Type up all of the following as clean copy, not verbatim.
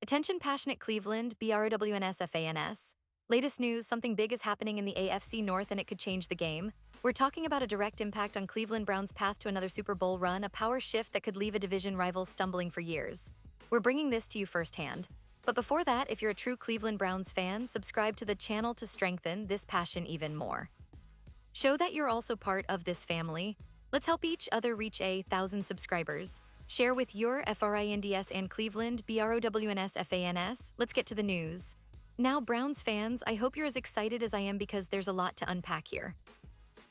Attention passionate Cleveland, BROWNS. Latest news, something big is happening in the AFC North and it could change the game. We're talking about a direct impact on Cleveland Browns' path to another Super Bowl run, a power shift that could leave a division rival stumbling for years. We're bringing this to you firsthand. But before that, if you're a true Cleveland Browns fan, subscribe to the channel to strengthen this passion even more. Show that you're also part of this family. Let's help each other reach 1,000 subscribers. Share with your FRINDS and Cleveland, BROWNSFANS. Let's get to the news. Now, Browns fans, I hope you're as excited as I am because there's a lot to unpack here.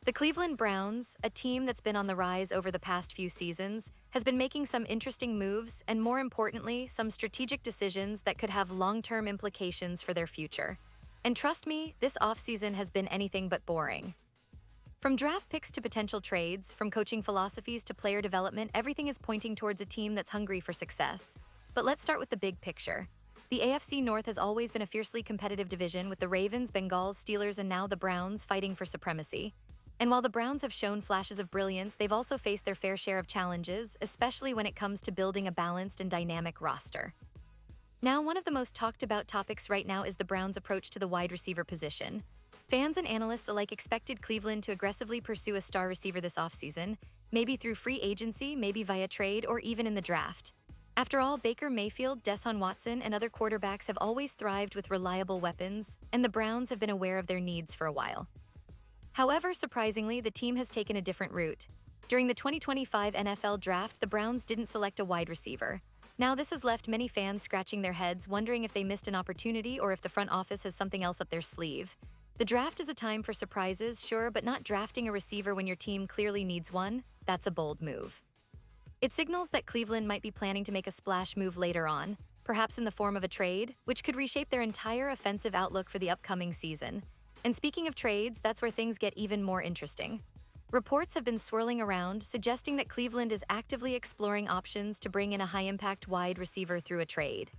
The Cleveland Browns, a team that's been on the rise over the past few seasons, has been making some interesting moves and, more importantly, some strategic decisions that could have long-term implications for their future. And trust me, this offseason has been anything but boring. From draft picks to potential trades, from coaching philosophies to player development, everything is pointing towards a team that's hungry for success. But let's start with the big picture. The AFC North has always been a fiercely competitive division, with the Ravens, Bengals, Steelers, and now the Browns fighting for supremacy. And while the Browns have shown flashes of brilliance, they've also faced their fair share of challenges, especially when it comes to building a balanced and dynamic roster. Now, one of the most talked about topics right now is the Browns' approach to the wide receiver position. Fans and analysts alike expected Cleveland to aggressively pursue a star receiver this offseason, maybe through free agency, maybe via trade, or even in the draft. After all, Baker Mayfield, Deshaun Watson, and other quarterbacks have always thrived with reliable weapons, and the Browns have been aware of their needs for a while. However, surprisingly, the team has taken a different route. During the 2025 NFL Draft, the Browns didn't select a wide receiver. Now, this has left many fans scratching their heads, wondering if they missed an opportunity or if the front office has something else up their sleeve. The draft is a time for surprises, sure, but not drafting a receiver when your team clearly needs one, that's a bold move. It signals that Cleveland might be planning to make a splash move later on, perhaps in the form of a trade, which could reshape their entire offensive outlook for the upcoming season. And speaking of trades, that's where things get even more interesting. Reports have been swirling around, suggesting that Cleveland is actively exploring options to bring in a high-impact wide receiver through a trade.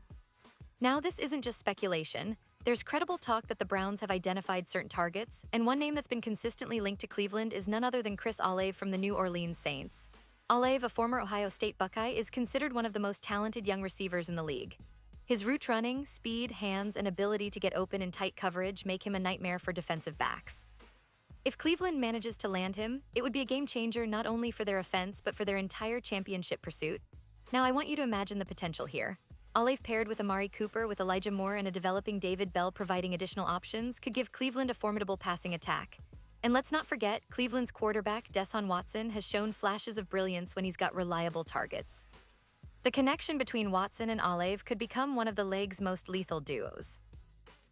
Now, this isn't just speculation. There's credible talk that the Browns have identified certain targets, and one name that's been consistently linked to Cleveland is none other than Chris Olave from the New Orleans Saints. Olave, a former Ohio State Buckeye, is considered one of the most talented young receivers in the league. His route running, speed, hands, and ability to get open in tight coverage make him a nightmare for defensive backs. If Cleveland manages to land him, it would be a game-changer not only for their offense but for their entire championship pursuit. Now, I want you to imagine the potential here. Olave paired with Amari Cooper, with Elijah Moore and a developing David Bell providing additional options, could give Cleveland a formidable passing attack. And let's not forget, Cleveland's quarterback, Deshaun Watson, has shown flashes of brilliance when he's got reliable targets. The connection between Watson and Olave could become one of the league's most lethal duos.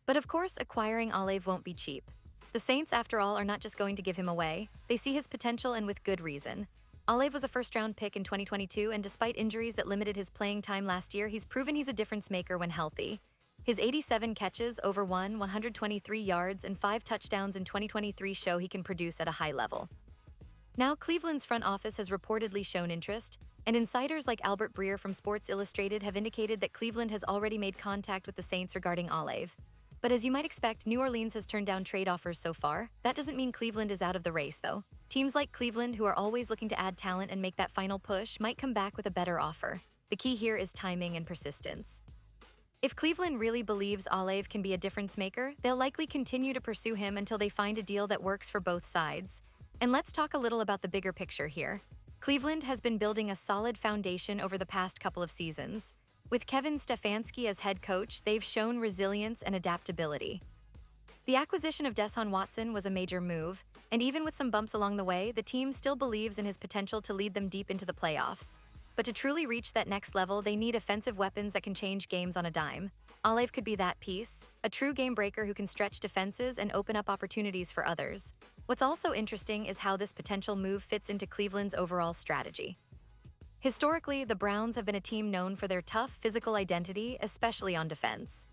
But of course, acquiring Olave won't be cheap. The Saints, after all, are not just going to give him away. They see his potential, and with good reason. Olave was a first-round pick in 2022, and despite injuries that limited his playing time last year, he's proven he's a difference maker when healthy. His 87 catches, over 123 yards, and 5 touchdowns in 2023 show he can produce at a high level. Now, Cleveland's front office has reportedly shown interest, and insiders like Albert Breer from Sports Illustrated have indicated that Cleveland has already made contact with the Saints regarding Olave. But as you might expect, New Orleans has turned down trade offers so far. That doesn't mean Cleveland is out of the race, though. Teams like Cleveland, who are always looking to add talent and make that final push, might come back with a better offer. The key here is timing and persistence. If Cleveland really believes Olave can be a difference maker, they'll likely continue to pursue him until they find a deal that works for both sides. And let's talk a little about the bigger picture here. Cleveland has been building a solid foundation over the past couple of seasons. With Kevin Stefanski as head coach, they've shown resilience and adaptability. The acquisition of Deshaun Watson was a major move, and even with some bumps along the way, the team still believes in his potential to lead them deep into the playoffs. But to truly reach that next level, they need offensive weapons that can change games on a dime. Olave could be that piece, a true game breaker who can stretch defenses and open up opportunities for others. What's also interesting is how this potential move fits into Cleveland's overall strategy. Historically, the Browns have been a team known for their tough, physical identity, especially on defense.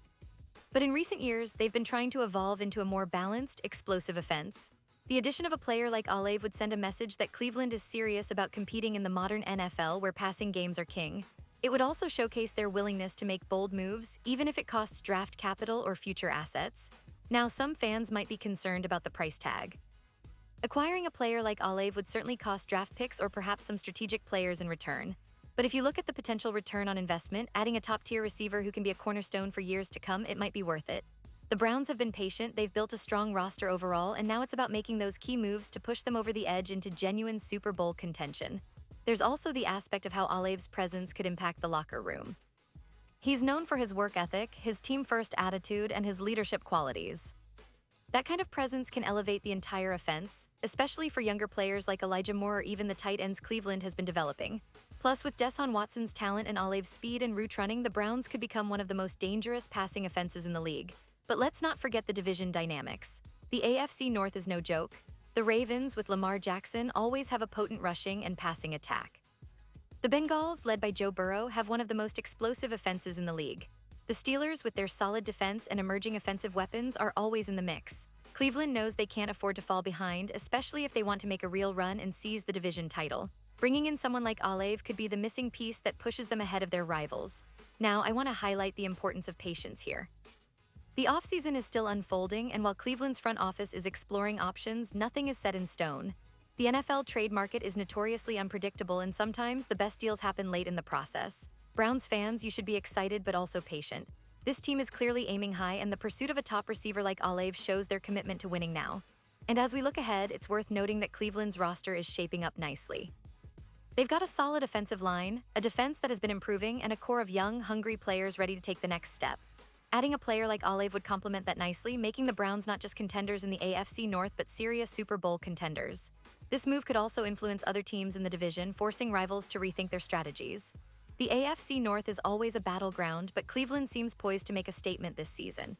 But in recent years, they've been trying to evolve into a more balanced, explosive offense. The addition of a player like Olave would send a message that Cleveland is serious about competing in the modern NFL where passing games are king. It would also showcase their willingness to make bold moves, even if it costs draft capital or future assets. Now, some fans might be concerned about the price tag. Acquiring a player like Olave would certainly cost draft picks or perhaps some strategic players in return. But if you look at the potential return on investment, adding a top-tier receiver who can be a cornerstone for years to come, it might be worth it. The Browns have been patient, they've built a strong roster overall, and now it's about making those key moves to push them over the edge into genuine Super Bowl contention. There's also the aspect of how Olave's presence could impact the locker room. He's known for his work ethic, his team-first attitude, and his leadership qualities. That kind of presence can elevate the entire offense, especially for younger players like Elijah Moore or even the tight ends Cleveland has been developing. Plus, with Deshaun Watson's talent and Olave's speed and route running, the Browns could become one of the most dangerous passing offenses in the league. But let's not forget the division dynamics. The AFC North is no joke. The Ravens, with Lamar Jackson, always have a potent rushing and passing attack. The Bengals, led by Joe Burrow, have one of the most explosive offenses in the league. The Steelers, with their solid defense and emerging offensive weapons, are always in the mix. Cleveland knows they can't afford to fall behind, especially if they want to make a real run and seize the division title. Bringing in someone like Olave could be the missing piece that pushes them ahead of their rivals. Now, I want to highlight the importance of patience here. The offseason is still unfolding, and while Cleveland's front office is exploring options, nothing is set in stone. The NFL trade market is notoriously unpredictable, and sometimes the best deals happen late in the process. Browns fans, you should be excited but also patient. This team is clearly aiming high, and the pursuit of a top receiver like Olave shows their commitment to winning now. And as we look ahead, it's worth noting that Cleveland's roster is shaping up nicely. They've got a solid offensive line, a defense that has been improving, and a core of young, hungry players ready to take the next step. Adding a player like Olave would complement that nicely, making the Browns not just contenders in the AFC North but serious Super Bowl contenders. This move could also influence other teams in the division, forcing rivals to rethink their strategies. The AFC North is always a battleground, but Cleveland seems poised to make a statement this season.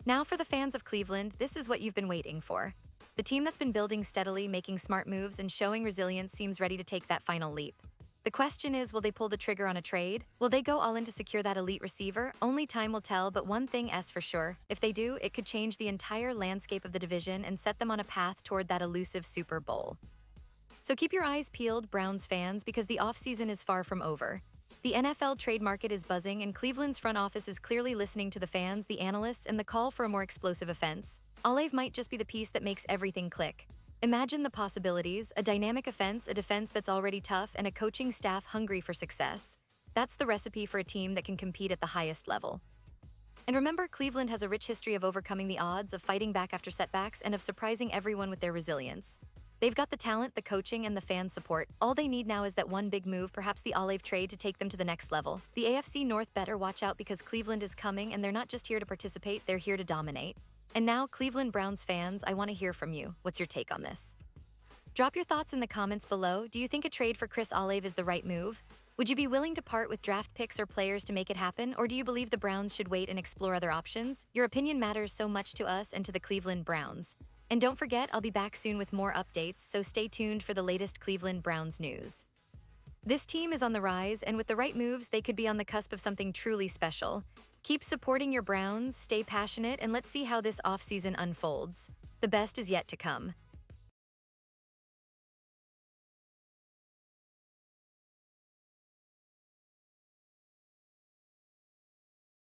Now for the fans of Cleveland, this is what you've been waiting for. The team that's been building steadily, making smart moves, and showing resilience seems ready to take that final leap. The question is, will they pull the trigger on a trade? Will they go all in to secure that elite receiver? Only time will tell, but one thing is for sure. If they do, it could change the entire landscape of the division and set them on a path toward that elusive Super Bowl. So keep your eyes peeled, Browns fans, because the offseason is far from over. The NFL trade market is buzzing, and Cleveland's front office is clearly listening to the fans, the analysts, and the call for a more explosive offense. Olave might just be the piece that makes everything click. Imagine the possibilities: a dynamic offense, a defense that's already tough, and a coaching staff hungry for success. That's the recipe for a team that can compete at the highest level. And remember, Cleveland has a rich history of overcoming the odds, of fighting back after setbacks, and of surprising everyone with their resilience. They've got the talent, the coaching, and the fan support. All they need now is that one big move, perhaps the Olave trade, to take them to the next level. The AFC North better watch out, because Cleveland is coming, and they're not just here to participate, they're here to dominate. And now, Cleveland Browns fans, I want to hear from you. What's your take on this? Drop your thoughts in the comments below. Do you think a trade for Chris Olave is the right move? Would you be willing to part with draft picks or players to make it happen, or do you believe the Browns should wait and explore other options? Your opinion matters so much to us and to the Cleveland Browns. And don't forget, I'll be back soon with more updates, so stay tuned for the latest Cleveland Browns news. This team is on the rise, and with the right moves, they could be on the cusp of something truly special. Keep supporting your Browns, stay passionate, and let's see how this offseason unfolds. The best is yet to come.